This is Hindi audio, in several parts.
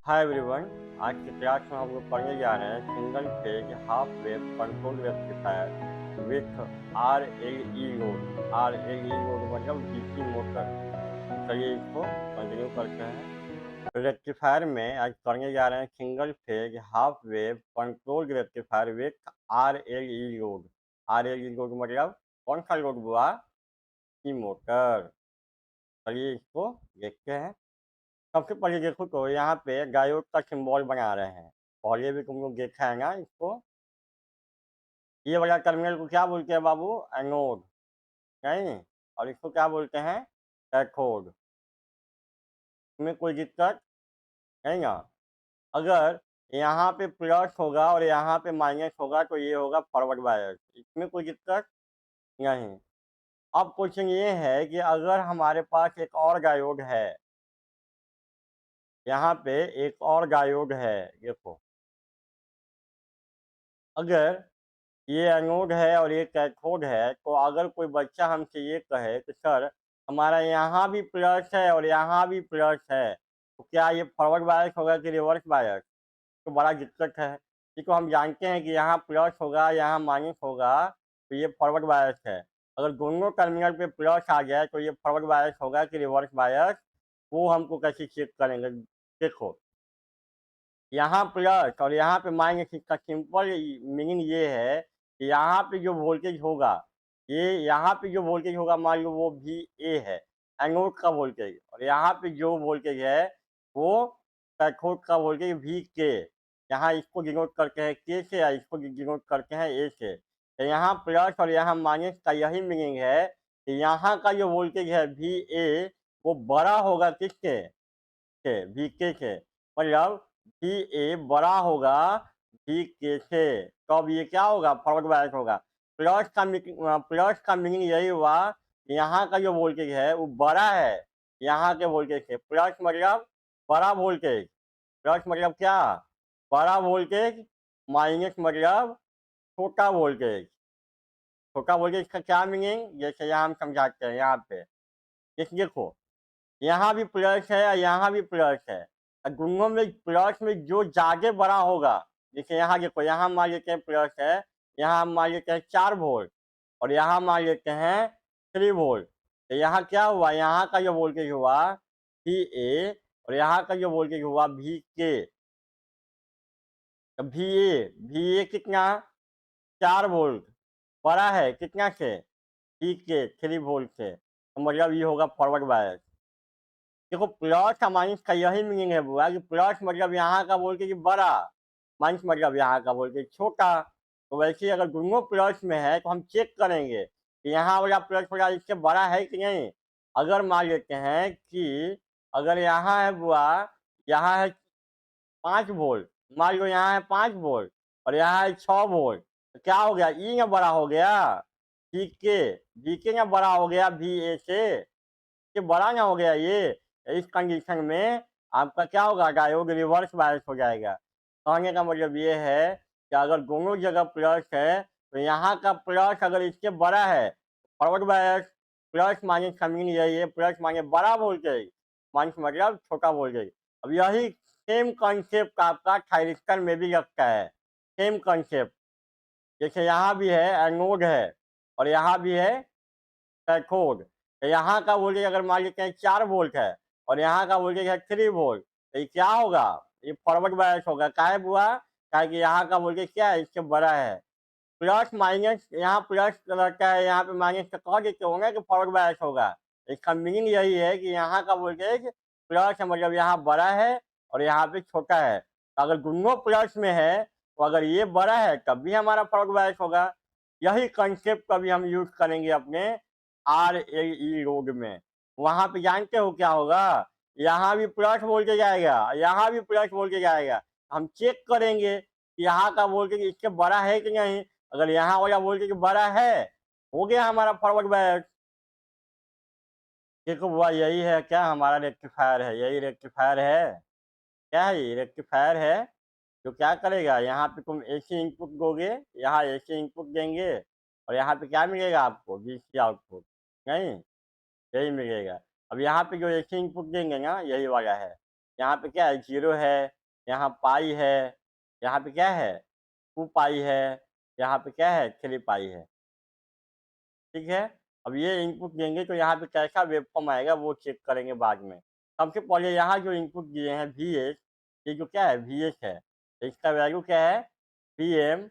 Hi everyone. आज के क्लास में हम लोग पढ़ने जा रहे हैं single phase half wave control rectifier with RLE load. RLE load मतलब डीसी मोटर। तो चलिए इसको कंटिन्यू करते हैं। रेक्टिफायर में आज पढ़ने जा रहे हैं single phase half wave control rectifier with RLE load. RLE load मतलब कौन सा लोड हुआ? की मोटर। चलिए इसको देखते हैं। सबसे पहले देखो तो यहाँ पे डायोड का सिंबल बना रहे हैं। पहले भी तुम लोग देखा है ना इसको। ये वाला टर्मिनल को क्या बोलते हैं बाबू? एनोड। नहीं, और इसको क्या बोलते हैं? कैथोड। इसमें कोई दिक्कत नहीं ना। अगर यहाँ पे प्लस होगा और यहाँ पे माइनस होगा तो ये होगा फॉरवर्ड बायस। इसमें कोई दिक्कत नहीं। अब क्वेश्चन ये है कि अगर हमारे पास एक और डायोड है, यहाँ पे एक और डायोड है, देखो। अगर ये एनोड है और ये कैथोड है, तो अगर कोई बच्चा हमसे ये कहे कि सर हमारा यहाँ भी प्लस है और यहाँ भी प्लस है, तो क्या ये फॉरवर्ड बायस होगा कि रिवर्स बायस? तो बड़ा दिक्कत है, क्योंकि हम जानते हैं कि यहाँ प्लस होगा, यहाँ माइनस होगा, तो ये फॉरवर्ड बायस है। अगर दोनों टर्मिनल पे प्लस आ जाए तो ये फॉरवर्ड बायस होगा कि रिवर्स बायस, वो हमको कैसे चेक करेंगे? देखो, यहाँ प्लस और यहाँ पे माइनस, इसका सिंपल मीनिंग ये है कि यहाँ पे जो वोल्टेज होगा, ये यहाँ पे जो वोल्टेज होगा मान लो वो VA है, एनोड का वोल्टेज, और यहाँ पे जो वोल्टेज है वो कैथोड का वोल्टेज VK। यहाँ इसको डिनोट करते हैं K से या इसको डिनोट करते हैं A से। तो यहाँ प्लस और यहाँ माइनस का यही मीनिंग है कि यहाँ का जो वोल्टेज है VA वो बड़ा होगा किसके? VK से। मतलब VA बड़ा होगा VK से, तो अब ये क्या होगा? फॉरवर्ड बायस होगा। प्लस का मीनिंग यही हुआ, यहाँ का जो वोल्टेज है वो बड़ा है यहाँ के वोल्टेज से। प्लस मतलब बड़ा वोल्टेज। प्लस मतलब क्या? बड़ा वोल्टेज। माइनस मतलब छोटा वोल्टेज। छोटा वोल्टेज का क्या मीनिंग? जैसे यहाँ हम समझाते हैं। यहाँ पे जैसे देखो, यहाँ भी प्लस है और यहाँ भी प्लस है। दोनों में प्लस में जो ज्यादा बड़ा होगा, जैसे यहाँ देखो, यहाँ मान लेते हैं प्लस है, यहाँ हम मान लेते हैं 4 वोल्ट, और यहाँ मान लेते हैं 3 वोल्ट। तो यहाँ क्या हुआ? यहाँ का जो वोल्टेज हुआ VA और यहाँ का जो वोल्टेज हुआ VK। तो VA कितना? 4 वोल्ट बड़ा है कितना से? VK 3 वोल्ट से। तो मतलब ये होगा फॉरवर्ड बायस। देखो, प्लस का माइनस का यही मीनिंग है बुआ कि प्लस मतलब यहाँ का वोल्टेज बड़ा, माइनस मतलब यहाँ का वोल्टेज छोटा। तो वैसे अगर दोनों प्लस में है तो हम चेक करेंगे कि यहाँ वाला प्लस वाला इससे बड़ा है कि नहीं। अगर मान लेते हैं कि अगर यहाँ है बुआ, यहाँ है 5 वोल्ट, मान लो यहाँ है 5 वोल्ट और यहाँ है 6 वोल्ट, तो क्या हो गया? ई ना बड़ा हो गया VK। VK ना बड़ा हो गया VA से, ये बड़ा ना हो गया ये। इस कंडीशन में आपका क्या होगा? डायोड रिवर्स बायस हो जाएगा। कहने का मतलब ये है कि अगर दोनों जगह प्लस है तो यहाँ का प्लस अगर इससे बड़ा है फॉरवर्ड बायस। प्लस माइनस का मीनिंग यही है, प्लस माइनस बड़ा वोल्टेज, माइनस मतलब छोटा वोल्टेज। अब यही सेम कॉन्सेप्ट आपका थायरिस्टर में भी लगता है। सेम कॉन्सेप्ट, जैसे यहाँ भी है एनोड है और यहाँ भी है कैथोड। तो यहाँ का वोल्टेज अगर मान लेते हैं 4 वोल्ट है और यहाँ का वोल्टेज है 3 वोल्ट, तो ये क्या होगा? ये फॉरवर्ड बायस होगा। काहे बुआ? काहे कि यहाँ का वोल्टेज क्या है? इससे बड़ा है। प्लस माइनस, यहाँ प्लस रहता है, यहाँ पे माइनस, तो कह देते होंगे कि फॉरवर्ड बायस होगा। इसका मीनिंग यही है कि यहाँ का वोल्टेज प्लस है मतलब यहाँ बड़ा है और यहाँ पे छोटा है। तो अगर दोनों प्लस में है तो अगर ये बड़ा है तब भी हमारा फॉरवर्ड बायस होगा। यही कंसेप्ट कभी हम यूज करेंगे अपने RLE रोड में। वहां पे जानते हो क्या होगा? यहाँ भी प्लस वोल्टेज आएगा, यहाँ भी प्लस वोल्टेज आएगा। हम चेक करेंगे कि यहाँ का वोल्टेज इससे बड़ा है कि नहीं। अगर यहाँ वाला वोल्टेज बड़ा है, हो गया हमारा फॉरवर्ड बायस। देखो बुआ, यही है क्या? हमारा रेक्टिफायर है, यही रेक्टिफायर है। क्या है? ये रेक्टिफायर है। तो क्या करेगा? यहाँ पे तुम AC इनपुट दोगे, यहाँ AC इनपुट देंगे, और यहाँ पे क्या मिलेगा आपको? DC output. नहीं, यही मिलेगा। अब यहाँ पे जो AC इनपुट देंगे ना, यही वाला है। यहाँ पे क्या है 0 है, यहाँ पाई है, यहाँ पे क्या है 2 पाई है, यहाँ पे क्या है 3 पाई है। ठीक है? अब ये इनपुट देंगे तो यहाँ पे कैसा वेवफॉर्म आएगा वो चेक करेंगे बाद में। सबसे पहले यहाँ जो इनपुट दिए हैं VH, ये जो क्या है VH है, तो इसका वैल्यू क्या है Vm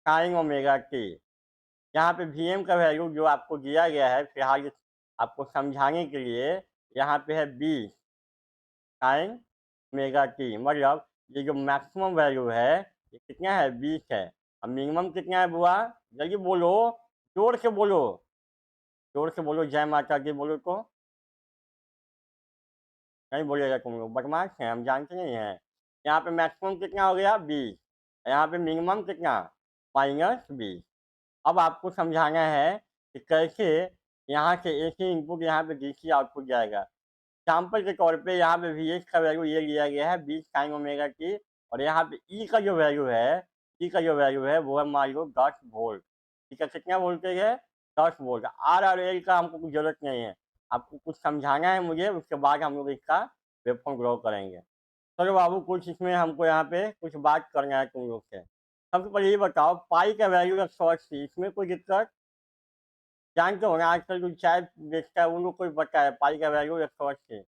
sin ओमेगा t। यहाँ पे Vm का वैल्यू जो आपको दिया गया है फिलहाल आपको समझाने के लिए, यहाँ पे है 20 sin ओमेगा t, मतलब ये जो मैक्सिमम वैल्यू है ये कितना है 20 है। अब मिनिमम कितना है बुआ, जल्दी बोलो, जोर से बोलो, जोर से बोलो, जय माता दी बोलो तो। नहीं बोलेगा तुम लोग, बदमाश हैं, हम जानते नहीं हैं। यहाँ पे मैक्सिमम कितना हो गया 20, यहाँ पे मिनिमम कितना -20। अब आपको समझाना है कि कैसे यहाँ से एक ही इनपुट यहाँ पे डीसी आउटपुट जाएगा। एग्जाम्पल के तौर पे यहाँ पे VH का वैल्यू ये लिया गया है 20 sin ओमेगा t, और यहाँ पे E का जो वैल्यू है, E का जो वैल्यू है वो है मान लो 10 वोल्ट। ठीक है, कितना वोल्टेज है 10 वोल्ट। R और L का हमको कुछ जरूरत नहीं है, आपको कुछ समझाना है मुझे, उसके बाद हम लोग इसका वेवफॉर्म ड्रॉ करेंगे। चलो बाबू, कुछ इसमें हमको यहाँ पे कुछ बात करना है तुम लोग से। सबसे पहले ये बताओ पाई का वैल्यू 180, इसमें कोई दिक्कत जानते हो ना, आजकल जो चाय बेचता है उन लोग को भी पता है पाई का वैल्यू 180,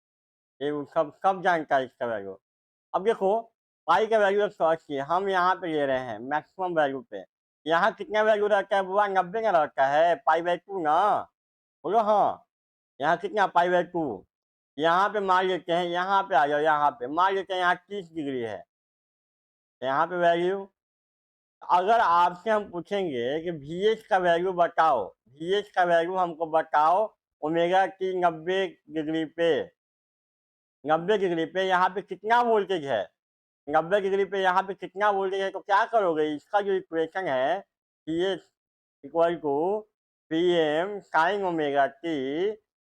ये वो सब सब जानता है इसका वैल्यू। अब देखो पाई का वैल्यू 180 हम यहाँ पे ले रहे हैं मैक्सिमम वैल्यू पे। यहाँ कितना वैल्यू रहता है बुआ, 90 का रहता है, पाई/2 ना, बोलो हाँ। यहाँ कितना पाई/2, यहाँ पे मान लेते हैं, यहाँ पे आ जाओ, यहाँ पे मान लेते हैं यहाँ 30 डिग्री है, तो यहाँ पे वैल्यू, अगर आपसे हम पूछेंगे कि VH का वैल्यू बताओ, VH का वैल्यू हमको बताओ ओमेगा की 90 डिग्री पे, 90 डिग्री पे यहाँ पे कितना वोल्टेज है, 90 डिग्री पे यहाँ पे कितना वोल्टेज है, तो क्या करोगे, इसका जो इक्वेशन है VH equal to Vm sin omega t,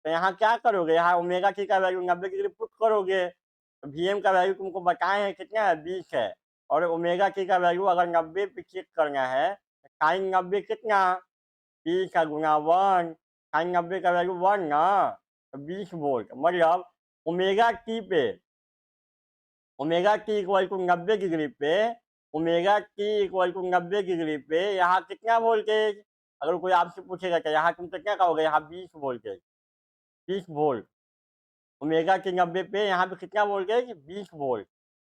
तो यहाँ क्या करोगे, यहाँ ओमेगा t का वैल्यू 90 डिग्री पुट करोगे, तो Vm का वैल्यू तुमको बताए हैं कितना है 20 है, और ओमेगा t का वैल्यू अगर 90 पे चेक करना है, साइन 90 कितना 20 का गुना 1, साइन 90 का वैल्यू 1 ना, तो 20 वोल्ट, मतलब ओमेगा t पे, omega T equal to 90 degree पे, omega T equal to 90 degree पे यहाँ कितना वोल्टेज, अगर कोई आपसे पूछेगा तो यहाँ तुम कितना कहोगे, यहाँ 20 वोल्टेज, 20 वोल्ट, ओमेगा टी 90 पे यहाँ पे कितना वोल्टेज 20 वोल्ट।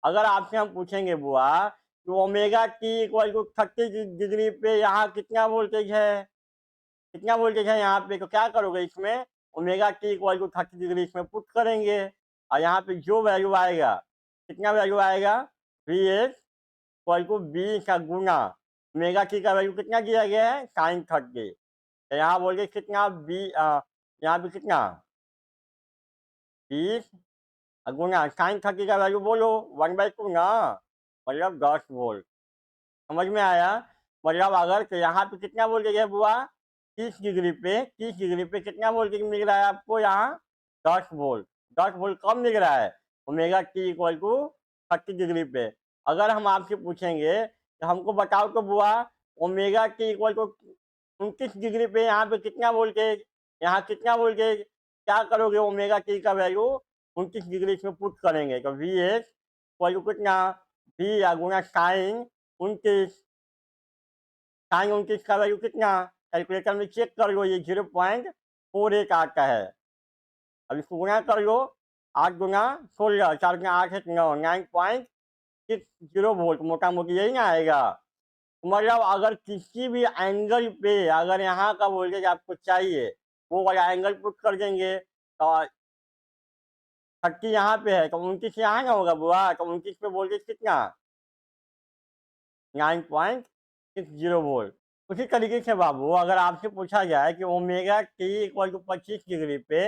अगर आपसे हम पूछेंगे बुआ तो omega T equal to 30 degree पे यहाँ कितना वोल्टेज है, कितना वोल्टेज है यहाँ पे, तो क्या करोगे, इसमें omega T equal to 30 degree इसमें पुट करेंगे, और यहाँ पे जो वैल्यू आएगा, कितना वैल्यू आएगा VH इक्वल टू 20 का गुना ओमेगा टी का वैल्यू कितना दिया गया है sin 30, तो यहाँ वोल्टेज कितना यहाँ पे कितना 20 गुना sin 30 का वैल्यू बोलो 1/2 ना, मतलब 10 वोल्ट। समझ में आया, मतलब अगर तो यहाँ पे कितना वोल्टेज है बुआ 30 डिग्री पे, 30 डिग्री पे कितना वोल्टेज मिल रहा है आपको यहाँ 10 वोल्ट, 10 वोल्ट कम मिल रहा है omega T equal to 30 degree पे। अगर हम आपसे पूछेंगे तो हमको बताओ तो बुआ omega T equal to 29 degree पे यहाँ पे कितना वोल्टेज, यहाँ कितना वोल्टेज, क्या करोगे ओमेगा टी का वैल्यू 29 डिग्री इसमें पुट करेंगे, तो VH इक्वल टू कितना V या गुना साइन 29, साइन 29 का वैल्यू कितना, कैलकुलेटर में चेक कर लो, ये 0.48 आता है। अब इसको गुना कर लो, 8 गुना 16, 4 गुना 8 है 9, 9.60 वोल्ट मोटा मोटी यही ना आएगा। मतलब अगर किसी भी एंगल पे अगर यहाँ का वोल्टेज आपको चाहिए वो वाला एंगल पुट कर देंगे, तो 30 यहाँ पे है तो 29 यहाँ ना होगा बुआ, तो 29 पे वोल्टेज कितना 9.60 वोल्ट। उसी तरीके से बाबू अगर आपसे पूछा जाए कि omega T equal to 25 degree पे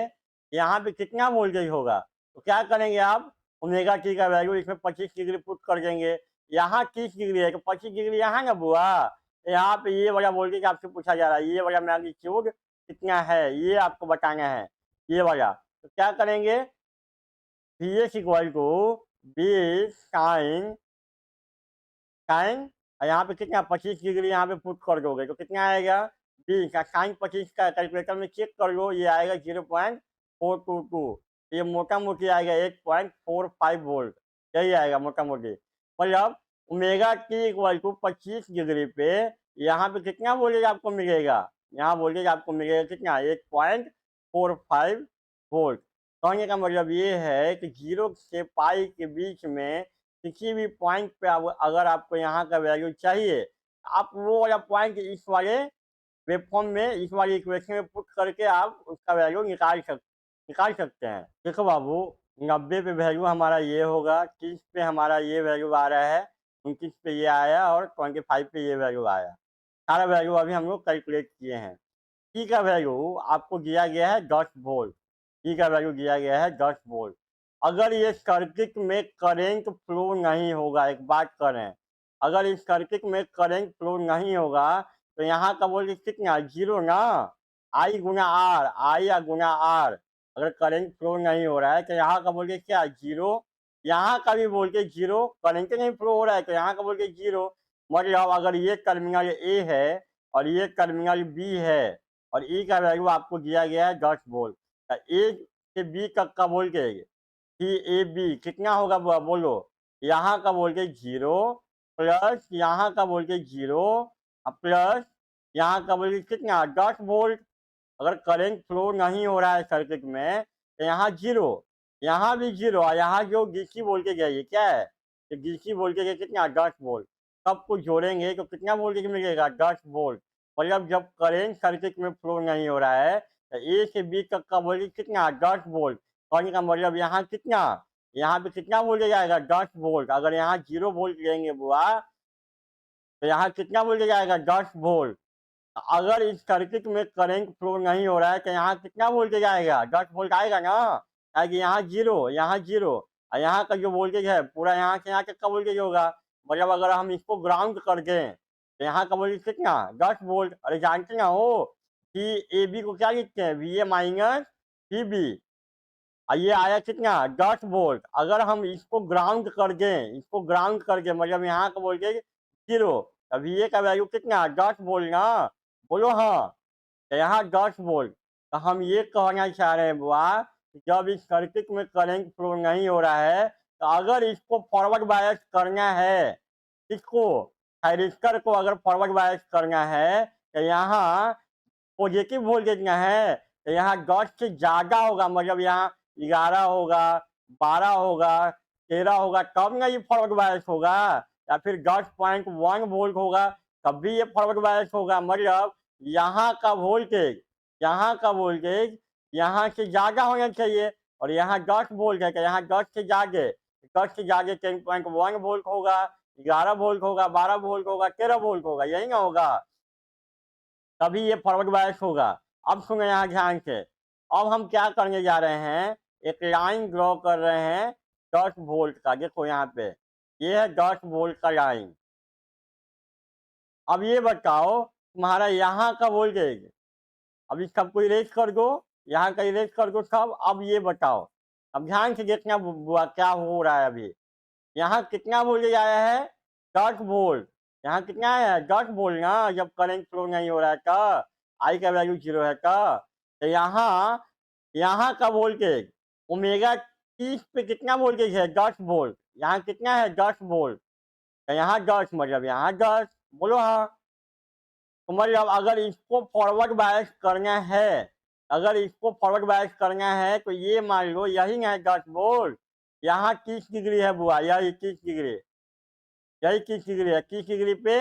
यहाँ पे कितना वोल्टेज होगा, तो क्या करेंगे आप, ओमेगा टी का वैल्यू इसमें 25 डिग्री पुट कर देंगे, यहाँ 30 डिग्री है तो 25 डिग्री यहाँ ना बुआ, यहाँ पे ये वाला वोल्टेज आपसे पूछा जा रहा है, ये वाला मैग्नीट्यूड कितना है ये आपको बताना है, ये वाला, तो क्या करेंगे VH equal to 20 sine sine, यहाँ पे कितना 25 डिग्री यहाँ पे पुट कर दोगे तो कितना आएगा 20 का साइन 25 का कैलकुलेटर में चेक कर लो, ये आएगा 0.422, ये मोटा-मोटी आएगा 8.45 वोल्ट, यही आएगा मोटा-मोटी। मतलब omega T equal to 25 degree पे यहाँ पे कितना वोल्टेज आपको मिलेगा? यहाँ वोल्टेज आपको मिलेगा कितना? 8.45 वोल्ट। कहने का मतलब ये है कि 0 से पाई के बीच में किसी भी पॉइंट पे अब अगर आपको यहाँ का वैल्यू चाहिए, आप वो वाला पॉइंट इस वाले वेवफॉर्म में, इस वाली इक्वेशन में पुट करके आप उसका वैल्यू निकाल सकते हैं। देखो बाबू, 90 पे वैल्यू हमारा ये होगा, 30 पे हमारा ये वैल्यू आ रहा है, 29 पे ये आया और 25 पे ये वैल्यू आया। सारा वैल्यू अभी हम लोग कैलकुलेट किए हैं। ई का वैल्यू आपको दिया गया है 10 वोल्ट। ई का वैल्यू दिया गया है 10 वोल्ट। अगर ये सर्किट में करंट फ्लो नहीं होगा, एक बात करें, अगर इस सर्किट में करंट फ्लो नहीं होगा तो यहाँ का वोल्टेज कितना? 0 ना। आई गुना आर, आई या गुना आर, अगर करंट फ्लो नहीं हो रहा है तो यहाँ का वोल्टेज क्या है? 0। यहाँ का भी वोल्टेज 0, करंट नहीं फ्लो हो रहा है तो यहाँ का वोल्टेज 0। मतलब अगर ये टर्मिनल ए है और ये टर्मिनल बी है और ई का वैल्यू आपको दिया गया है 10 वोल्ट, तो ए से बी तक का वोल्टेज सी ए बी कितना होगा बोलो? यहाँ का वोल्टेज 0 प्लस यहाँ का वोल्टेज 0 प्लस यहाँ का वोल्टेज कितना? 10 वोल्ट। अगर करंट फ्लो नहीं हो रहा है सर्किट में तो यहाँ 0, यहाँ भी 0 और यहाँ जो डीसी वोल्टेज है ये क्या है? तो डीसी वोल्टेज है कितना? 10 वोल्ट। सब कुछ जोड़ेंगे तो कितना वोल्टेज मिलेगा? 10 वोल्ट। मतलब जब करंट सर्किट में फ्लो नहीं हो रहा है तो ए से बी तक का वोल्टेज कितना? 10 वोल्ट। कहने का मतलब यहाँ कितना? यहाँ पे कितना वोल्टेज आएगा? 10 वोल्ट। अगर यहाँ 0 वोल्ट लेंगे बुआ तो यहाँ कितना वोल्टेज आएगा? 10 वोल्ट। अगर इस सर्किट में करंट फ्लो नहीं हो रहा है तो यहाँ कितना वोल्टेज आएगा? 10 वोल्ट आएगा ना। कि यहाँ 0, यहाँ 0 और यहाँ का जो वोल्टेज है पूरा यहाँ से यहाँ तक का वोल्टेज होगा। मतलब अगर हम इसको ग्राउंड कर दें तो यहाँ का वोल्टेज कितना? 10 वोल्ट। अरे जानते ना हो कि ए बी को क्या लिखते हैं? V A minus C B. ये आया कितना? 10 वोल्ट। अगर हम इसको ग्राउंड कर दें, इसको ग्राउंड कर दें मतलब यहाँ का वोल्टेज 0, अभी ये का वैल्यू कितना? 10 वोल्ट ना। बोलो हाँ। तो यहाँ 10 वोल्ट। तो हम ये कहना चाह रहे हैं बुआ कि जब इस सर्किट में करंट फ्लो नहीं हो रहा है तो अगर इसको फॉरवर्ड बायस करना है, इसको थायरिस्टर को अगर फॉरवर्ड बायस करना है तो यहाँ पॉजिटिव वोल्टेज ना है तो यहाँ 10 से ज़्यादा होगा, मतलब यहाँ 11 होगा, 12 होगा, 13 होगा, तब ना ये फॉरवर्ड बायस होगा। या फिर 10.1 वोल्ट होगा तब भी ये फॉरवर्ड बायस होगा। मतलब यहाँ का वोल्टेज, यहाँ का वोल्टेज यहाँ से ज़्यादा होना चाहिए और यहाँ 10 वोल्ट है तो यहाँ 10 से ज़्यादा, 10 से ज़्यादा 10.1 वोल्ट होगा, 11 वोल्ट होगा, 12 वोल्ट होगा, 13 वोल्ट होगा, यही ना होगा। तभी ये फॉरवर्ड बायस होगा। अब सुनो यहाँ ध्यान से। अब हम क्या करने जा रहे हैं? एक लाइन ड्रॉ कर रहे हैं 10 वोल्ट का। देखो यहाँ पे ये है 10 वोल्ट का लाइन। अब ये बताओ तुम्हारा यहाँ का वोल्टेज, अब इस सबको इरेज कर दो, यहाँ का इरेज कर दो सब। अब ये बताओ, अब ध्यान से देखना बुआ क्या हो रहा है अभी। यहाँ कितना वोल्टेज आया है? 10 वोल्ट। यहाँ कितना आया है? 10 वोल्ट ना। जब करंट फ्लो नहीं हो रहा है तो आई का वैल्यू 0 है तो यहाँ, यहाँ का वोल्टेज ओमेगा 30 पे कितना वोल्टेज है? 10 वोल्ट। यहाँ कितना है? 10 वोल्ट। तो यहाँ 10 मतलब यहाँ 10। बोलो हाँ। तो मतलब अगर इसको फॉरवर्ड बायस करना है, अगर इसको फॉरवर्ड बायस करना है तो ये मान लो यही ना है 10 वोल्ट। यहाँ 30 डिग्री है बुआ, यही 30 डिग्री, यही 30 डिग्री है। 30 डिग्री पे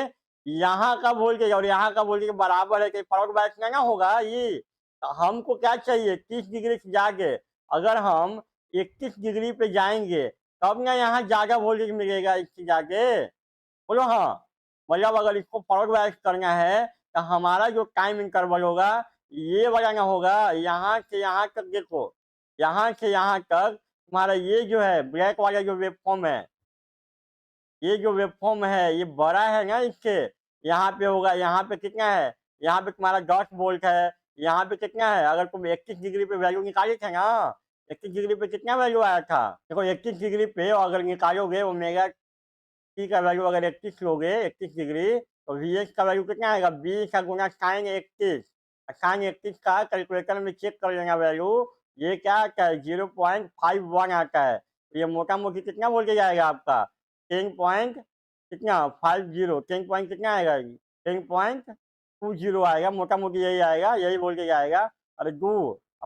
यहाँ का वोल्टेज और यहाँ का वोल्टेज बराबर है कि फॉरवर्ड बायस में ना होगा ये। तो हमको क्या चाहिए? 30 डिग्री से जाके अगर हम 31 डिग्री पे जाएंगे तब ना यहाँ ज़्यादा वोल्टेज मिलेगा इससे जाके। बोलो हाँ। मतलब अगर इसको फॉरवर्ड बायस करना है तो हमारा जो टाइम इंटरवल होगा ये वाला ना होगा। यहाँ से यहाँ तक देखो, यहाँ से यहाँ तक तुम्हारा ये जो है ब्लैक वाला जो वेवफॉर्म है, ये जो वेवफॉर्म है ये बड़ा है ना इससे। यहाँ पे होगा, यहाँ पे कितना है? यहाँ पे तुम्हारा 10 वोल्ट है। यहाँ पे कितना है? अगर तुम 31 डिग्री पे वैल्यू निकाले थे ना, 31 डिग्री पे कितना वैल्यू आया था? देखो 31 डिग्री पे अगर निकालोगे ओमेगा टी का वैल्यू, अगर 31 लोगे 31 डिग्री तो वी एच का वैल्यू कितना आएगा? 20 का गुना साइन 31। साइन 31 का कैलकुलेटर में चेक कर लेना वैल्यू, ये क्या आता है 0.51 आता है। तो ये मोटा मोटी कितना बोल के जाएगा आपका 10 पॉइंट कितना 50 10 पॉइंट कितना आएगा 10.20 आएगा, मोटा मोटी यही आएगा, यही बोल के जाएगा। अरे 2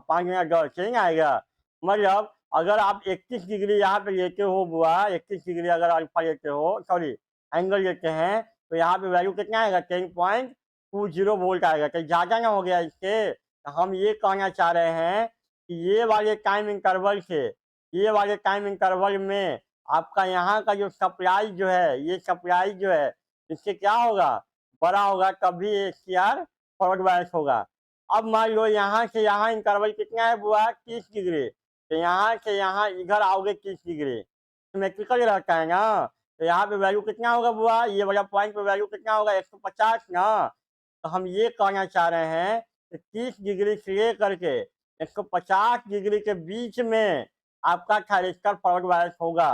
5 गुना 10 नहीं आएगा। मतलब अगर आप 31 डिग्री यहाँ पे लेते हो बुआ, 31 डिग्री अगर अल्फा लेते हो, सॉरी एंगल लेते हैं, तो यहाँ पे वैल्यू कितना आएगा 10.20 वोल्ट आएगा। तो ज़्यादा ना हो गया इससे। तो हम ये कहना चाह रहे हैं कि ये वाले टाइम इंटरवल से, ये वाले टाइम इंटरवल में आपका यहाँ का जो सप्लाई जो है, ये सप्लाई जो है, इससे क्या होगा बड़ा होगा, तभी ACR फॉरवर्ड बायस होगा। अब मान लो यहाँ से यहाँ इंटरवल कितना है बुआ 30 डिग्री, तो यहाँ से यहाँ इधर आओगे 30 डिग्री, सिमेट्रिकल रहता है ना। तो यहाँ पे वैल्यू कितना होगा बुआ, ये वाला पॉइंट पे वैल्यू कितना होगा 150 ना। तो हम ये कहना चाह रहे हैं कि 30 डिग्री से लेकर के 150 डिग्री के बीच में आपका थायरिस्टर फॉरवर्ड बायस होगा।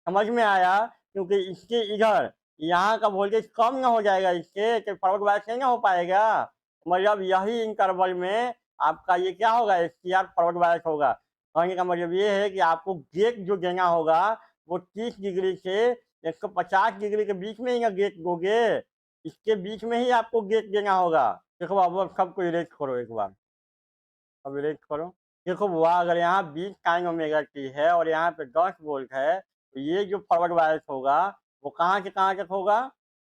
समझ में आया? क्योंकि इसके इधर यहाँ का वोल्टेज कम ना हो जाएगा, इससे तो फॉरवर्ड बायस नहीं ना हो पाएगा। मतलब यही इंटरवल में आपका ये क्या होगा SCR फॉरवर्ड बायस होगा। कहने का मतलब ये है कि आपको गेट जो देना होगा वो 30 डिग्री से 150 डिग्री के बीच में ही ना गेट दोगे, इसके बीच में ही आपको गेट देना होगा। देखो अब सबको इरेज करो एक बार, अब इरेज करो। देखो बुआ अगर यहाँ 20 साइन ओमेगा टी है और यहाँ पे 10 वोल्ट है, तो ये जो फॉरवर्ड बायस होगा वो कहाँ से कहाँ तक होगा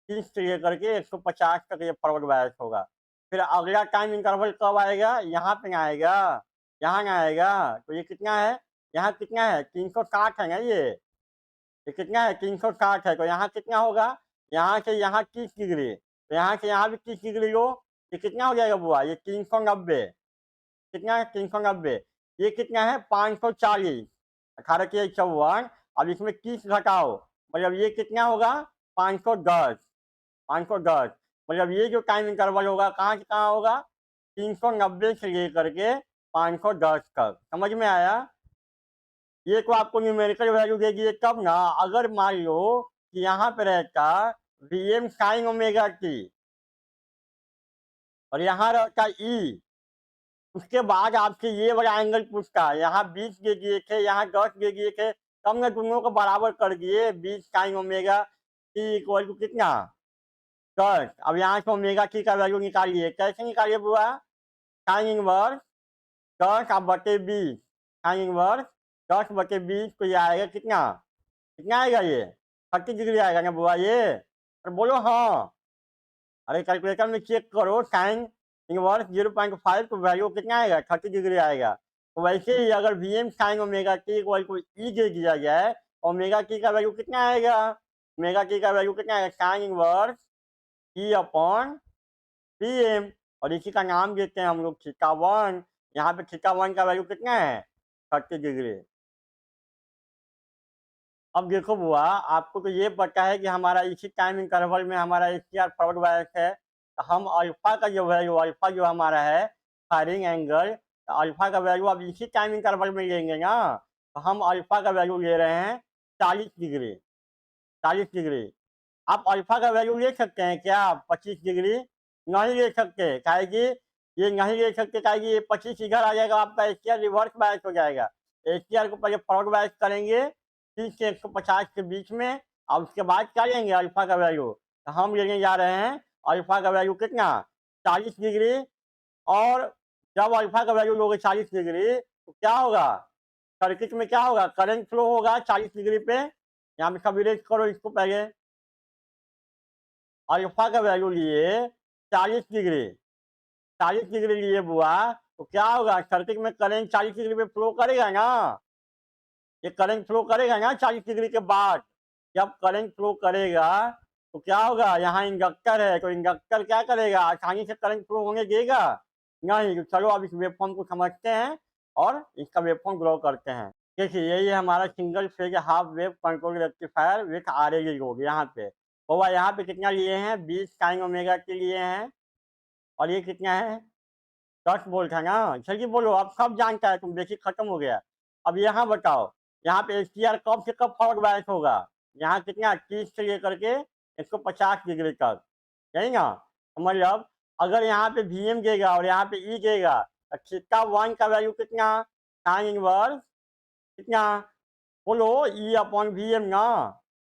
30 से लेकर के 150 तक ये फॉरवर्ड बायस होगा। फिर अगला टाइम इंटरवल कब आएगा, यहाँ पे ना आएगा, यहाँ ना आएगा। तो ये कितना है, यहाँ कितना है 360 है ना, ये कितना है 360 है। तो यहाँ कितना होगा, यहाँ से यहाँ 30 डिग्री, तो यहाँ से यहाँ भी 30 डिग्री लो, ये कितना हो जाएगा बुआ, ये 390, कितना है 390, ये कितना है 540, 18 के 54। अब इसमें 30 घटाओ, मतलब ये कितना होगा 510, 510। मतलब ये जो टाइम इंटरवल होगा कहाँ से कहाँ होगा 390 से लेकर के 510 तक। समझ में आया? ये तो आपको न्यूमेरिकल वैल्यू देगी तब ना। अगर मान लो कि यहाँ पे रहता Vm साइन ओमेगा टी और यहाँ रहता E, उसके बाद आपसे ये वाला एंगल पूछता है, यहाँ 20 दे दिए थे, यहाँ 10 दे दिए थे, तब ना दोनों को बराबर कर दिए 20 sine omega T equal to कितना 10। अब यहाँ से ओमेगा टी का वैल्यू निकालिए, कैसे निकालिए बुआ, साइन इनवर्स 10 आप बटे 20, साइन इनवर्स 10/20, तो ये आएगा कितना, कितना आएगा ये 30 डिग्री आएगा ना बुआ ये। और बोलो हाँ, अरे कैलकुलेटर में चेक करो, साइन इनवर्स 0.5 तो वैल्यू कितना आएगा 30 डिग्री आएगा। तो वैसे ही अगर Vm sine omega T equal to E दे दिया जाए, ओमेगा टी का वैल्यू कितना आएगा, ओमेगा टी का वैल्यू कितना आएगा sine inverse E upon Vm, और इसी का नाम देते हैं हम लोग थीटा 1। यहाँ पे थीटा 1 का वैल्यू कितना है 30 डिग्री। अब देखो बुआ, आपको तो ये पता है कि हमारा इसी टाइम इंटरवल में हमारा SCR फॉरवर्ड बायस है। तो हम अल्फा का जो वैल्यू, अल्फा जो हमारा है फायरिंग एंगल, तो अल्फा का वैल्यू अब इसी टाइम इंटरवल में लेंगे ना। तो हम अल्फा का वैल्यू ले रहे हैं 40 डिग्री, 40 डिग्री। आप अल्फा का वैल्यू ले सकते हैं क्या 25 डिग्री, नहीं ले सकते, काहे कि ये नहीं ले सकते, काहे कि ये 25 इधर आ जाएगा, आपका SCR रिवर्स बायस हो जाएगा। SCR को पहले फॉरवर्ड बायस करेंगे 30 से 150 के बीच में, और उसके बाद क्या लेंगे अल्फा का वैल्यू। तो हम लेने जा रहे हैं अल्फा का वैल्यू कितना 40 डिग्री। और जब अल्फा का वैल्यू लोगे 40 डिग्री तो क्या होगा, सर्किट में क्या होगा, करंट फ्लो होगा 40 डिग्री पे। यहाँ पे सब इरेज करो इसको पहले, अल्फा का वैल्यू लिए 40 डिग्री, 40 डिग्री लिए बुआ, तो क्या होगा सर्किट में करंट 40 डिग्री पे फ्लो करेगा ना, ये करंट फ्लो करेगा ना 40 डिग्री के बाद। जब करंट फ्लो करेगा तो क्या होगा, यहाँ इंडक्टर है, तो इंडक्टर क्या करेगा, आसानी से करंट फ्लो होने देगा नहीं। तो चलो अब इस वेवफॉर्म को समझते हैं और इसका वेवफॉर्म ड्रॉ करते हैं। देखिए यही है हमारा single phase half wave control rectifier with RLE लोग। यहाँ पे होगा, यहाँ पे कितना लिए हैं 20 साइन ओमेगा के लिए हैं, और ये कितना है 10 वोल्ट है ना। चलिए बोलो, अब सब जानता है, तुम बेसिक खत्म हो गया। अब यहाँ बताओ, यहाँ पे SCR कब से कब फॉरवर्ड बायस होगा, यहाँ कितना 30 से लेकर के 150 डिग्री तक, यही ना। मतलब अगर यहाँ पे Vm देगा और यहाँ पे E देगा, तो थीटा 1 का वैल्यू कितना साइन इनवर्स कितना, बोलो ई अपॉन वी एम ना,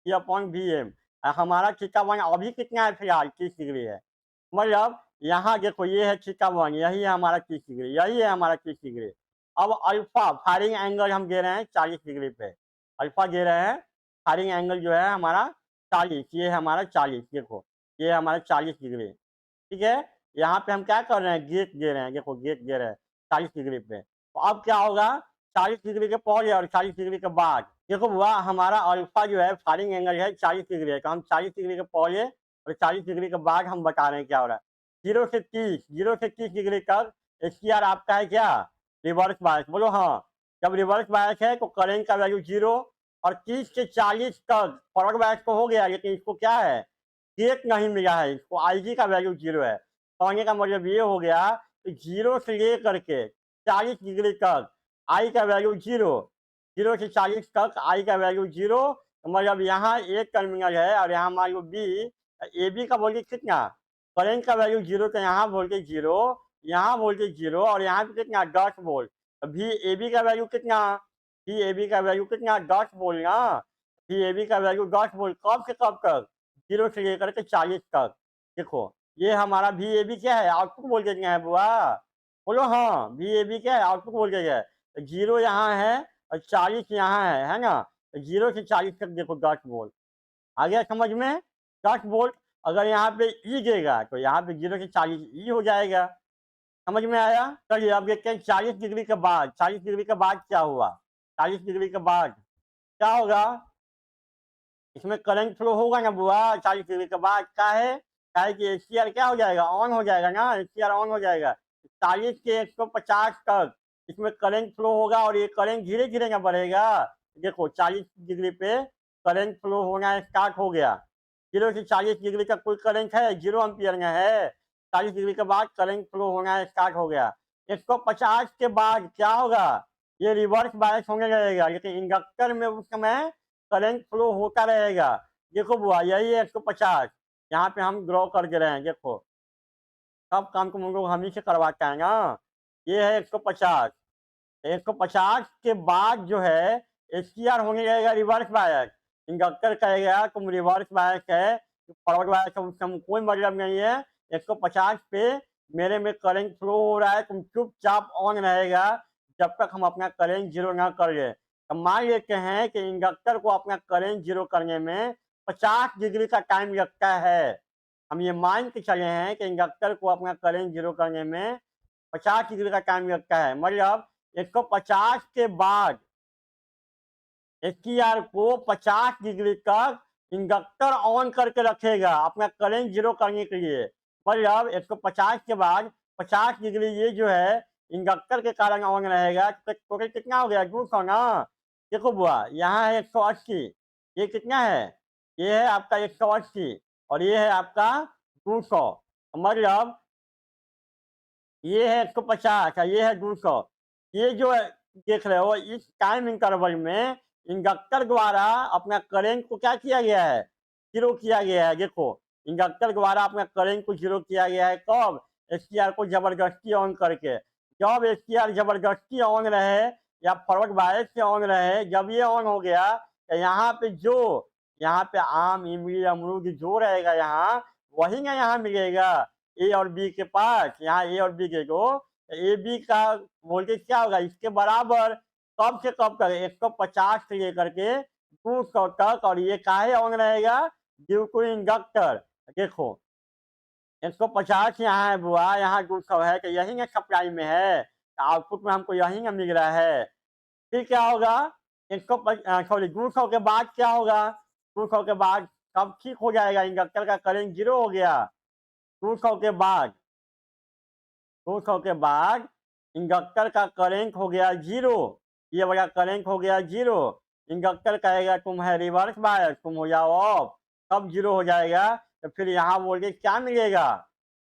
ई अपॉन वी एम। हमारा थीटा वन अभी कितना है फिलहाल 30 डिग्री है। मतलब यहाँ देखो ये है थीटा वन, यही है हमारा 30 डिग्री, यही है हमारा 30 डिग्री। अब अल्फा फायरिंग एंगल हम दे रहे हैं 40 डिग्री पे, अल्फा दे रहे हैं, फायरिंग एंगल जो है हमारा 40, ये है हमारा 40, देखो ये है हमारा 40 डिग्री। ठीक है, यहाँ पे हम क्या कर रहे हैं, गेट दे रहे हैं, देखो गेट दे रहे हैं 40 डिग्री पे। तो अब क्या होगा, 40 डिग्री के पहले और 40 डिग्री के बाद, देखो हुआ हमारा अल्फा जो है फायरिंग एंगल है 40 डिग्री है, तो हम 40 डिग्री के पहले और 40 डिग्री के बाद हम बता रहे हैं क्या हो रहा है। 0 से 30 तक एसटीआर आपका है क्या, रिवर्स बायस, बोलो हाँ। जब रिवर्स बायस है तो करेंट का वैल्यू 0, और 30 से 40 तक फॉरवर्ड बायस तो हो गया, लेकिन इसको क्या है, गेट नहीं मिला है, इसको आईजी का वैल्यू 0 है। कहने का मतलब ये हो गया कि 0 से लेकर के 40 डिग्री तक आई का वैल्यू 0, 0 से 40 तक आई का वैल्यू 0, मतलब यहाँ एक टर्मिनल है और यहाँ मान लो बी, ए बी का वोल्टेज कितना, करंट का वैल्यू 0, तो यहाँ वोल्टेज 0, यहाँ वोल्टेज 0, और यहाँ पे कितना 10 वोल्ट। भी ए बी का वैल्यू कितना, भी ए बी का वैल्यू कितना 10 वोल्ट ना, भी ए बी का वैल्यू 10 वोल्ट, कब से कब तक, 0 से लेकर के 40 तक। देखो ये हमारा वी ए बी क्या है, आउटपुट वोल्टेज क्या है बुआ, बोलो हाँ, वी ए बी क्या है, आउटपुट वोल्टेज है। 0 यहाँ है और 40 यहाँ है ना, 0 से 40 तक देखो 10 वोल्ट आ गया समझ में, 10 वोल्ट। अगर यहाँ पे ई देगा तो यहाँ पे 0 से 40 ई हो जाएगा, समझ में आया। चलिए अब देखते हैं 40 डिग्री के बाद, 40 डिग्री के बाद क्या हुआ, 40 डिग्री के बाद क्या होगा, इसमें करंट फ्लो होगा ना बुआ 40 डिग्री के बाद, क्या है कि एचसीआर क्या हो जाएगा, ऑन हो जाएगा ना, एचसीआर ऑन हो जाएगा। 40 से 150 तक इसमें करंट फ्लो होगा, और ये करंट धीरे धीरे ना बढ़ेगा। देखो 40 डिग्री पे करंट फ्लो होना स्टार्ट हो गया, 0 से 40 डिग्री तक कोई करंट है, 0 एम्पियर में है। 40 डिग्री के बाद करंट फ्लो होना स्टार्ट हो गया। 150 के बाद क्या होगा, ये रिवर्स बायस होने लगेगा, लेकिन इंडक्टर में उस समय करंट फ्लो होता रहेगा। देखो बुआ यही है 150, यहाँ पे हम ड्रॉ कर दे रहे हैं, देखो सब काम को हम लोग हम ही से करवाते हैं ना। ये है 150, 150 के बाद जो है एचटीआर होने लगेगा रिवर्स बायस। इंडक्टर कहेगा तुम रिवर्स बायस है, फॉरवर्ड बायस है, उससे कोई मतलब नहीं है। 150 पे मेरे में करंट फ्लो हो रहा है, तुम चुपचाप ऑन रहेगा जब तक हम अपना करंट 0 ना कर ले। तो मान लेते हैं कि इंडक्टर को अपना करंट 0 करने में 50 डिग्री का टाइम लगता है। हम ये मान के चले हैं कि इंडक्टर को अपना करंट 0 करने में 50 डिग्री का टाइम लगता है, मतलब 150 के बाद एचटीआर को 50 डिग्री तक इंडक्टर ऑन करके रखेगा अपना करंट 0 करने के लिए। मतलब 150 के बाद 50 डिग्री ये जो है इंडक्टर के कारण ऑन रहेगा, तो टोटल कितना हो गया 200 ना। देखो बुआ यहाँ है 180, ये कितना है, ये है आपका 180, और ये है आपका 200, मतलब ये है 150 और ये है 200। ये जो है देख रहे हो, इस टाइम इंटरवल में इंडक्टर द्वारा अपना करंट को क्या किया गया है, 0 किया गया है। देखो इंडक्टर द्वारा अपना करंट को 0 किया गया है, कब, एचटीआर को जबरदस्ती ऑन करके। जब एचटीआर जबरदस्ती ऑन रहे या फॉरवर्ड बायस से ऑन रहे, जब ये ऑन हो गया तो यहाँ पे जो, यहाँ पे आम इमली अमरूद जो रहेगा यहाँ, वही ना यहाँ मिलेगा ए और बी के पास, यहाँ ए और बी के को, ए बी का वोल्टेज क्या होगा इसके बराबर, कब से कब तक 150 से लेकर के 200 तक, और ये काहे ऑन रहेगा, ड्यू टू इंडक्टर। देखो 150 यहाँ है बुआ, यहाँ 200 है, तो यही ना सप्लाई में है, आउटपुट में हमको यही ना मिल रहा है। फिर क्या होगा, 200 के बाद क्या होगा, 200 के बाद कब ठीक हो जाएगा, इंडक्टर का करंट 0 हो गया। 200 के बाद, 200 के बाद इंडक्टर का करंट हो गया 0, ये वाला करंट हो गया 0। इंडक्टर कहेगा तुम है रिवर्स बायस, तुम हो जाओ ऑफ, तब 0 हो जाएगा। तो फिर यहाँ वोल्टेज क्या मिलेगा,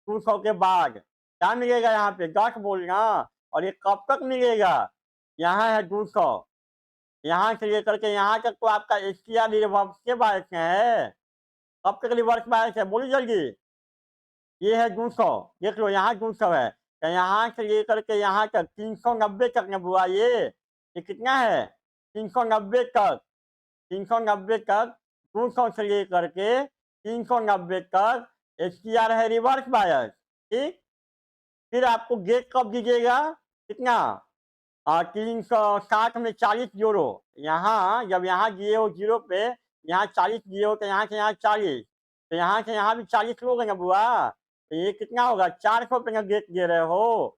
200 के बाद क्या मिलेगा, यहाँ पे 10 वोल्ट ना, और ये कब तक मिलेगा, यहाँ है 200, यहाँ से लेकर के यहाँ तक तो आपका एचटीआर रिवर्स के बायस में है। कब तक रिवर्स बायस है, बोलिए जल्दी। ये है 200, देख लो यहाँ 200 है, तो यहाँ से लेकर के यहाँ तक 390 तक न बुआ ये ये कितना है 390 तक, 390 तक 200 से लेकर के 390 तक एचटीआर है रिवर्स बायस। ठीक, फिर आपको गेट कब दीजिएगा कितना 360 में 40 जोड़ो, यहाँ जब यहाँ दिए हो जीरो पे, यहाँ 40 दिए हो तो यहाँ से यहाँ 40, तो यहाँ से यहाँ भी 40 लोगे ना बुआ, तो ये कितना होगा 400 पे ना गेट दे रहे हो,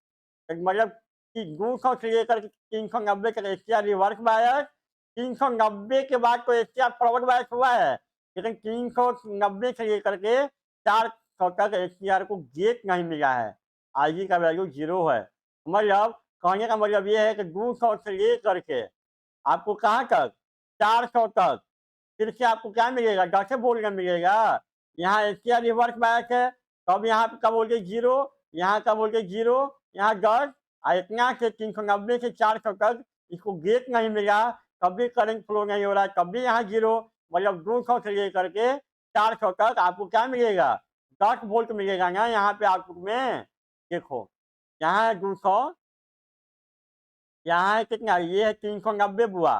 तो मतलब कि 200 से लेकर के 390 तक एचटीआर रिवर्स बायस, 390 के बाद तो एचटीआर फॉरवर्ड बायस हुआ है, लेकिन 390 से लेकर के 400 तक एचटीआर को गेट नहीं मिला है, आईजी का वैल्यू 0 है। मतलब कहने का मतलब ये है कि 200 से लेकर के आपको कहाँ तक 400 तक फिर से आपको क्या मिलेगा 10 वोल्ट का मिलेगा। यहाँ एचटीआर रिवर्स बायस है, तब यहाँ का वोल्टेज 0, यहाँ का वोल्टेज 0, यहाँ 10 और इतना से 390 से 400 तक इसको गेट नहीं मिला, तब भी करंट फ्लो नहीं हो रहा है, तब भी यहाँ 0, मतलब 200 से लेकर के 400 तक आपको क्या मिलेगा 10 वोल्ट मिलेगा ना यहाँ पे आउटपुट में। देखो यहाँ है 200, यहाँ है कितना, ये है 390 बुआ,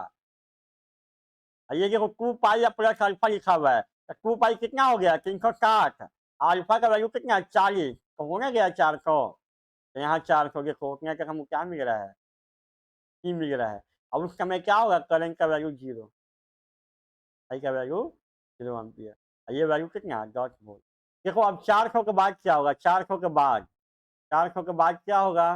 और ये देखो 2 पाई या प्लस अल्फा लिखा हुआ है, तो 2 पाई कितना हो गया 360, अल्फा का वैल्यू कितना है 40, तो होना गया 400, तो यहाँ 400 देखो उतना तक हमको क्या मिल रहा है ई मिल रहा है। अब उस समय क्या होगा करंट का वैल्यू 0, आई का वैल्यू 0 एम्पियर, और ये वैल्यू कितना 10 वोल्ट। देखो अब 400 के बाद क्या होगा, 400 के बाद, 400 के बाद क्या होगा,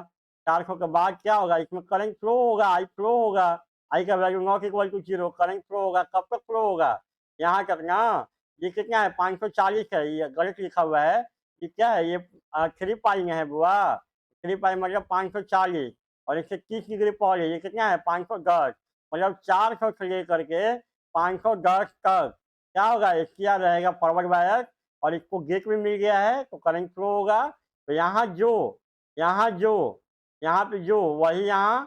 400 के बाद क्या होगा, इसमें करंट फ्लो होगा, आई फ्लो होगा, आई का value not equal to 0, current flow होगा, कब तक फ्लो होगा यहाँ तक ना, ये कितना है 540 है, ये गलत लिखा हुआ है, ये क्या है ये 3 पाई में है बुआ, 3 पाई मतलब 540, और इससे 30 डिग्री पहले ये कितना है 510, मतलब 400 से लेकर के 510 तक क्या होगा एचटीआर रहेगा फॉरवर्ड बायस, और इसको गेट भी मिल गया है तो करंट फ्लो होगा, तो यहाँ जो यहाँ पे जो वही यहाँ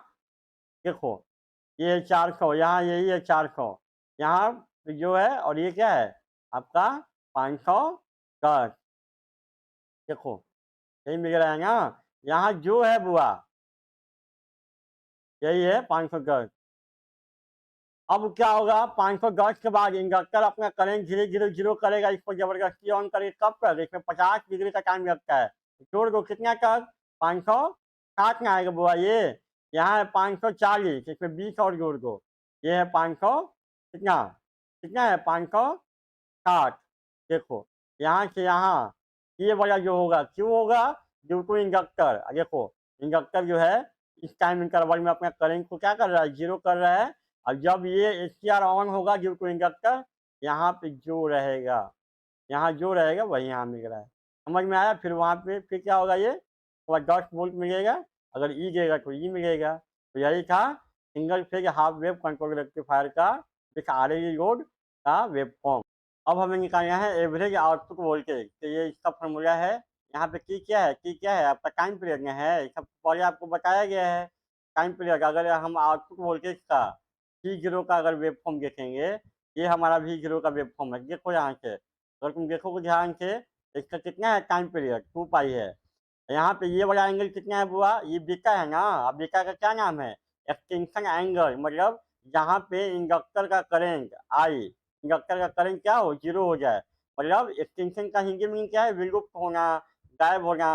देखो ये 400, यहाँ यही है 400, यहाँ पे जो है, और ये क्या है आपका 510, देखो यही मिल रहा है ना, यहाँ जो है बुआ यही है 510। अब क्या होगा 510 के बाद इंडक्टर अपना करंट धीरे धीरे जीरो करेगा, इसको जबरदस्ती ऑन करेगा, कब तक इसमें 50 डिग्री का टाइम लगता है, जोड़ दो कितना तक 560 में आएगा बुआ, ये यहाँ है 540, इसमें 20 और जोड़ दो, ये है 500 कितना कितना है 560, देखो यहाँ से यहाँ ये वाला जो होगा क्यों होगा ड्यू टू इंडक्टर, देखो इंडक्टर जो है इस टाइम इंटरवल में अपना करंट को क्या कर रहा है जीरो कर रहा है, और जब ये एचटीआर ऑन होगा ड्यू टू इंडक्टर, यहाँ पे जो रहेगा, यहाँ जो रहेगा वही यहाँ मिल रहा है, समझ में आया। फिर वहाँ पे फिर क्या होगा ये 10 वोल्ट मिलेगा, अगर ई देगा तो ई मिलेगा, तो यही था single phase half wave control rectifier का एक आरएलई लोड का वेव फॉर्म। अब हमें निकालना है एवरेज आउटपुट वोल्टेज, तो ये इसका फॉर्मूला है, यहाँ पे की क्या है, की क्या है आपका टाइम पीरियड में है, सब पहले आपको बताया गया है टाइम पीरियड। अगर हम आउटपुट वोल्टेज का V0 का अगर वेव फॉर्म देखेंगे, ये हमारा V0 का वेव फॉर्म है, देखो यहाँ से अगर तुम देखोगे ध्यान से, इसका कितना है टाइम पीरियड 2 पाई है, यहाँ पे ये वाला एंगल कितना है बुआ, ये बीटा है ना, अब बीटा का क्या नाम है एक्सटेंशन एंगल, मतलब जहाँ पे इंडक्टर का करंट आई, इंडक्टर का करंट क्या हो 0 हो जाए, मतलब एक्सटेंशन का हिंदी मीनिंग क्या है विलुप्त होना, गायब होना,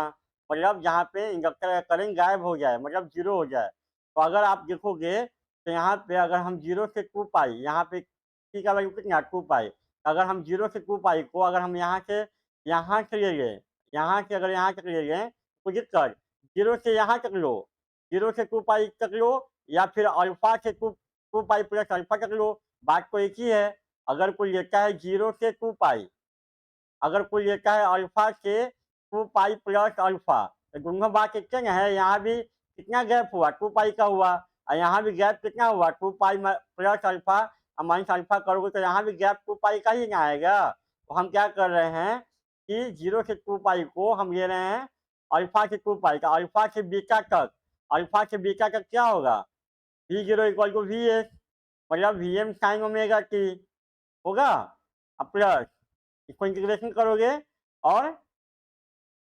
मतलब जहाँ पे इंडक्टर का करंट गायब हो जाए मतलब 0 हो जाए। तो अगर आप देखोगे तो यहाँ पे अगर हम 0 से 2 पाई, यहाँ पे टी का वैल्यू कितना 2 पाई, अगर हम 0 से 2 पाई को अगर हम यहाँ से ले गए, यहाँ से अगर यहाँ तक ले गए तो दिक्कत 0 से यहाँ तक लो, 0 से 2 पाई तक लो, या फिर अल्फा से 2 पाई प्लस अल्फा तक लो, बात तो एक ही है। अगर कोई लेता है 0 से 2 पाई, अगर कोई लेता है अल्फा से 2 पाई प्लस अल्फा, तो दोनों बात एक ना है, यहाँ भी कितना गैप हुआ 2 पाई का हुआ, और यहाँ भी गैप कितना हुआ 2 pi plus alpha minus alpha करोगे तो यहाँ भी गैप 2 पाई का ही ना आएगा। तो हम क्या कर रहे हैं कि 0 से 2 पाई को हम ले रहे हैं अल्फा से 2 पाई का, अल्फा से बीटा तक, अल्फा से बीटा तक क्या होगा V0 equal to V S, मतलब V M sine omega T होगा, अब प्लस इसको इंटीग्रेशन करोगे और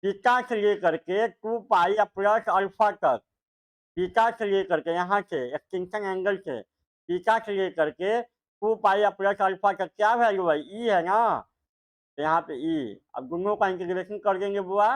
बीटा से लेकर के 2 पाई या प्लस अल्फा तक, बीटा से लेकर के यहाँ से एक्सटेंशन एंगल से बीटा से लेकर के 2 पाई प्लस अल्फा का क्या वैल्यू है? ई है ना? तो यहाँ पे ई, अब दोनों का इंटीग्रेशन कर देंगे बुआ,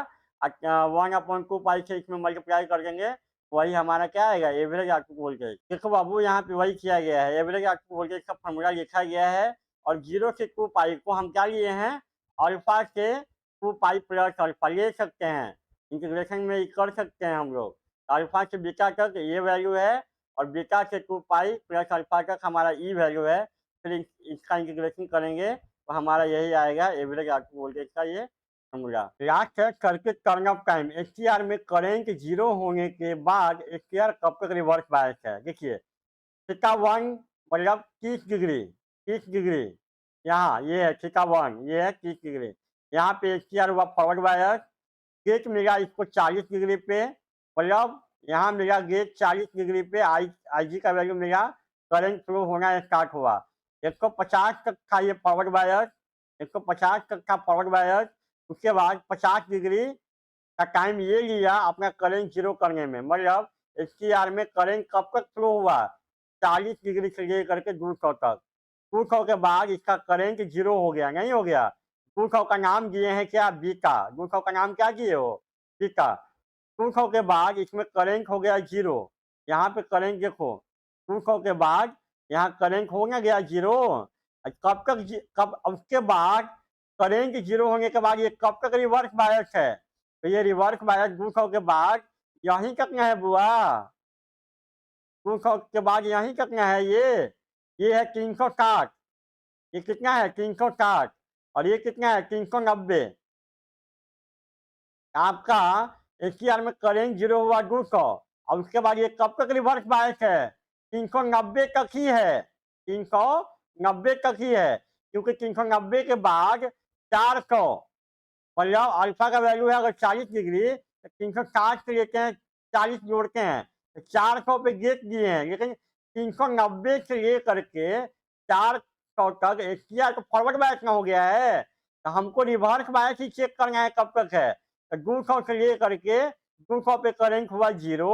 1/2 पाई से इसमें मल्टीप्लाई कर देंगे, वही हमारा क्या आएगा? Average output voltage. देखो बाबू यहाँ पे वही किया गया है, एवरेज आउटपुट वोल्टेज का फॉर्मूला लिखा गया है और 0 से 2 पाई को हम क्या लिए हैं? अल्फा से 2 पाई प्लस अल्फा ले सकते हैं, इंटीग्रेशन में कर सकते हैं हम लोग। अल्फा से बीटा तक ये वैल्यू है और बीटा से 2 पाई प्लस अल्फा तक हमारा ई वैल्यू है। फिर इसका इंटीग्रेशन करेंगे तो हमारा यही आएगा एवरेज आउटपुट वोल्टेज का ये फॉर्मूला। लास्ट है सर्किट टर्न ऑफ टाइम। एचटीआर में करंट 0 होने के बाद एचटीआर कब तक रिवर्स बायस है? देखिए थीटा 1 मतलब 30 डिग्री, 30 डिग्री, यहाँ ये है थीटा 1, ये है 30 डिग्री। यहाँ पे एचटीआर हुआ फॉरवर्ड बायस, गेट मिला इसको 40 डिग्री पे, मतलब यहाँ मिला गेट 40 डिग्री पे, आई का वैल्यू मिला, करंट फ्लो होना स्टार्ट हुआ। 150 तक था ये फॉरवर्ड बायस, 150 तक था फॉरवर्ड बायस। उसके बाद 50 डिग्री का टाइम ये लिया अपना करंट 0 करने में, मतलब एचटीआर में करंट कब तक फ्लो हुआ? 40 डिग्री से लेकर के 200 तक। 200 के बाद इसका करंट 0 हो गया, नहीं हो गया? 200 का नाम दिए हैं क्या? बीटा। 200 का नाम क्या दिए हो? बीटा। 200 के बाद इसमें करंट हो गया 0। यहाँ पे करंट देखो, 200 के बाद यहाँ करंट हो ना गया 0। कब तक कब उसके बाद करंट 0 होने के बाद ये कब तक रिवर्स बायस है? तो ये रिवर्स बायस 200 के बाद यहीं तक है बुआ, 200 के बाद यहीं तक है ये है 360। ये कितना है? 360। और ये कितना है? 390। आपका एचटीआर में करंट 0 हुआ 200 और उसके बाद ये कब तक रिवर्स बायस है? 390 तक ही है, 390 तक ही है, क्योंकि 390 के बाद 400, मतलब अल्फा का वैल्यू है अगर 40 डिग्री तो 360 से लेते हैं 40 जोड़ते हैं तो 400 पे गेट दिए हैं, लेकिन 390 से ले करके 400 तक एचटीआर तो फॉरवर्ड बायस ना हो गया है, तो हमको रिवर्स बायस ही चेक करना है कब तक है। तो 200 से ले करके 200 पे करंट हुआ 0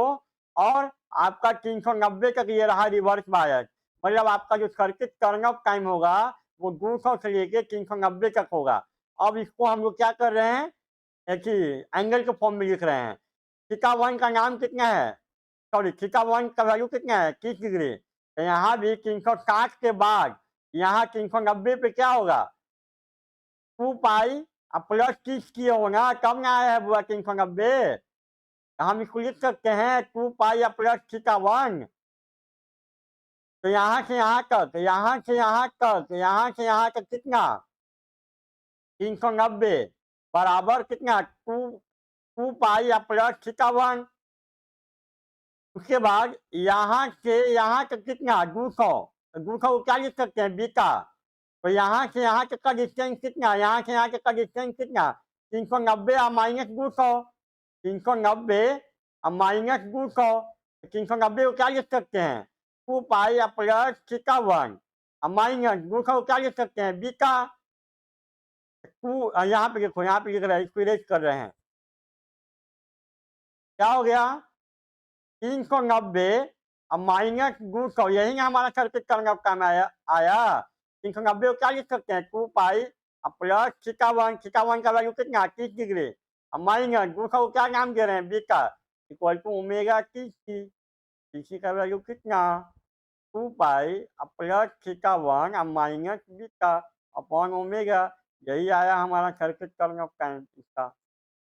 और आपका 390 तक ये रहा रिवर्स बायस, मतलब आपका जो सर्किट टर्न ऑफ टाइम होगा वो 200 से लेके 390 तक होगा। अब इसको हम लोग क्या कर रहे हैं? एक ही एंगल के फॉर्म में लिख रहे हैं। थीटा 1 का नाम कितना है? सॉरी, थीटा 1 का वैल्यू कितना है? 30 डिग्री। तो यहाँ भी 360 के बाद यहाँ 390 पे क्या होगा? 2 पाई प्लस 30 किए हो ना, तब ना आया है बुआ 390। हम इसको लिख सकते हैं 2 पाई प्लस थीटा 1। तो यहाँ से यहाँ तक, यहाँ से यहाँ तक, यहाँ से यहाँ तक कितना? 390 बराबर कितना? 2 पाई प्लस थीटा 1। उसके बाद यहाँ से यहाँ तक कितना? 200। 200 को क्या लिख सकते हैं? बीटा। तो यहाँ से यहाँ तक का डिस्टेंस कितना? यहाँ से यहाँ तक का डिस्टेंस कितना? 390 और माइनस 200, 390 और माइनस 200। 390 को क्या लिख सकते हैं? 2 पाई प्लस थीटा 1 और माइनस 200 को क्या लिख सकते हैं? बीटा। यहाँ पे देखो, यहाँ पे लिख रहे हैं, इसको इरेज कर रहे हैं, क्या हो गया? 390 और माइनस 200, यही ना हमारा सर्किट टर्न ऑफ टाइम आया। 390 को क्या लिख सकते हैं? 2 पाई प्लस थीटा 1, थीटा 1 का वैल्यू कितना? 30 डिग्री और माइनस 200 को क्या नाम दे रहे हैं? Beta equal to omega t c. T का वैल्यू कितना? 2 पाई प्लस थीटा 1 और माइनस बीटा अपॉन ओमेगा। यही आया हमारा सर्किट टर्न ऑफ टाइम इसका,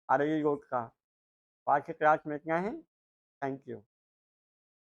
आरई लोड का। आज की क्लास में इतना ही। Thank you.